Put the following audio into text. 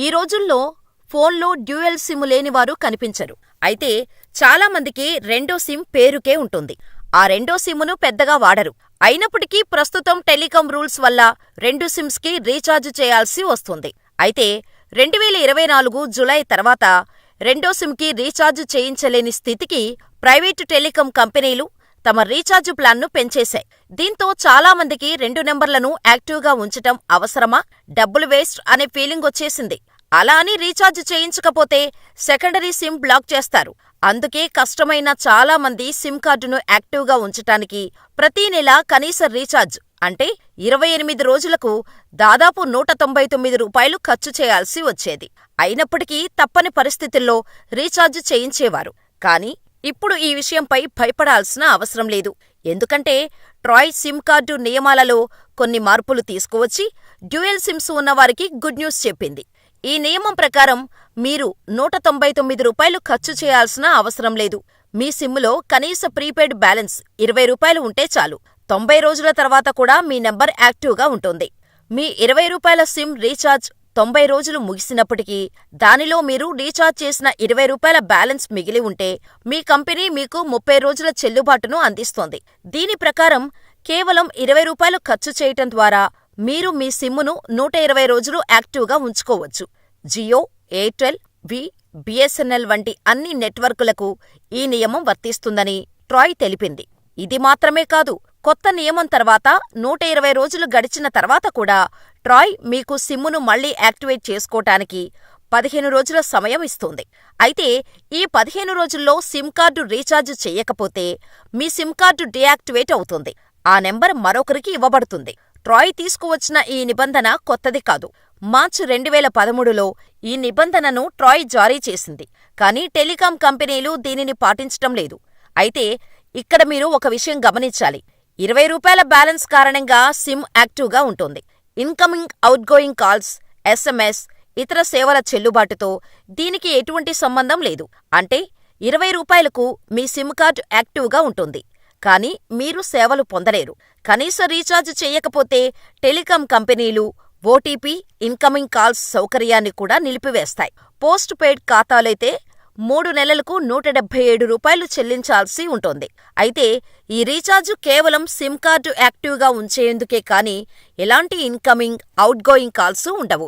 ఈ రోజుల్లో ఫోన్లో డ్యూయల్ సిమ్ లేనివారు కనిపించరు. అయితే చాలామందికి రెండో సిమ్ పేరుకే ఉంటుంది. ఆ రెండో సిమ్ను పెద్దగా వాడరు. అయినప్పటికీ ప్రస్తుతం టెలికాం రూల్స్ వల్ల రెండు సిమ్స్కి రీఛార్జ్ చేయాల్సి వస్తుంది. అయితే 2024 జూలై తర్వాత రెండో సిమ్కి రీఛార్జ్ చేయించలేని స్థితికి ప్రైవేటు టెలికాం కంపెనీలు తమ రీఛార్జ్ ప్లాన్ను పెంచేశాయి. దీంతో చాలామందికి రెండు నెంబర్లను యాక్టివ్గా ఉంచటం అవసరమా, డబ్బులు వేస్ట్ అనే ఫీలింగ్ వచ్చేసింది. అలా అని రీఛార్జ్ చేయించకపోతే సెకండరీ సిమ్ బ్లాక్ చేస్తారు. అందుకే కష్టమైన చాలామంది సిమ్ కార్డును యాక్టివ్గా ఉంచటానికి ప్రతీ నెల కనీస రీఛార్జ్ అంటే 28 రోజులకు దాదాపు ₹199 ఖర్చు చేయాల్సి వచ్చేది. అయినప్పటికీ తప్పని పరిస్థితుల్లో రీఛార్జ్ చేయించేవారు. కానీ ఇప్పుడు ఈ విషయంపై భయపడాల్సిన అవసరం లేదు. ఎందుకంటే ట్రాయ్ సిమ్ కార్డు నియమాలలో కొన్ని మార్పులు తీసుకువచ్చి డ్యూయల్ సిమ్స్ ఉన్నవారికి గుడ్ న్యూస్ చెప్పింది. ఈ నియమం ప్రకారం మీరు ₹199 ఖర్చు చేయాల్సిన అవసరం లేదు. మీ సిమ్లో కనీస ప్రీపెయిడ్ బ్యాలెన్స్ ₹20 ఉంటే చాలు. 90 రోజుల తర్వాత కూడా మీ నెంబర్ యాక్టివ్గా ఉంటుంది. మీ ₹20 సిమ్ రీఛార్జ్ 90 రోజులు ముగిసినప్పటికీ దానిలో మీరు రీఛార్జ్ చేసిన ₹20 బ్యాలెన్స్ మిగిలి ఉంటే మీ కంపెనీ మీకు 30 రోజుల చెల్లుబాటును అందిస్తోంది. దీని ప్రకారం కేవలం ₹20 ఖర్చు చేయటం ద్వారా మీరు మీ సిమ్మును 120 రోజులు యాక్టివ్గా ఉంచుకోవచ్చు. జియో, ఎయిర్టెల్, బిఎస్ఎన్ఎల్ వంటి అన్ని నెట్వర్కులకు ఈ నియమం వర్తిస్తుందని ట్రాయ్ తెలిపింది. ఇది మాత్రమే కాదు, కొత్త నియమం తర్వాత 120 రోజులు గడిచిన తర్వాత కూడా ట్రాయ్ మీకు సిమ్మును మళ్లీ యాక్టివేట్ చేసుకోటానికి 15 రోజుల సమయం ఇస్తుంది. అయితే ఈ 15 రోజుల్లో సిమ్ కార్డు రీఛార్జ్ చెయ్యకపోతే మీ సిమ్ కార్డు డీయాక్టివేట్ అవుతుంది. ఆ నెంబర్ మరొకరికి ఇవ్వబడుతుంది. ట్రాయ్ తీసుకువచ్చిన ఈ నిబంధన కొత్తది కాదు. మార్చి 2013లో ఈ నిబంధనను ట్రాయ్ జారీ చేసింది. కానీ టెలికాం కంపెనీలు దీనిని పాటించటం లేదు. అయితే ఇక్కడ మీరు ఒక విషయం గమనించాలి. ₹20 బ్యాలెన్స్ కారణంగా సిమ్ యాక్టివ్గా ఉంటుంది. ఇన్కమింగ్, అవుట్గోయింగ్ కాల్స్, ఎస్ఎంఎస్, ఇతర సేవల చెల్లుబాటుతో దీనికి ఎటువంటి సంబంధం లేదు. అంటే ₹20కు మీ సిమ్ కార్డు యాక్టివ్గా ఉంటుంది. కానీ మీరు సేవలు పొందలేరు. కనీస రీఛార్జ్ చేయకపోతే టెలికాం కంపెనీలు ఓటీపీ, ఇన్కమింగ్ కాల్స్ సౌకర్యాన్ని కూడా నిలిపివేస్తాయి. పోస్ట్ పెయిడ్ ఖాతాలైతే 3 నెలలకు ₹177 చెల్లించాల్సి ఉంటుంది. అయితే ఈ రీఛార్జ్ కేవలం సిమ్ కార్డు యాక్టివ్గా ఉంచేందుకే కానీ ఎలాంటి ఇన్కమింగ్, అవుట్గోయింగ్ కాల్స్ ఉండవు.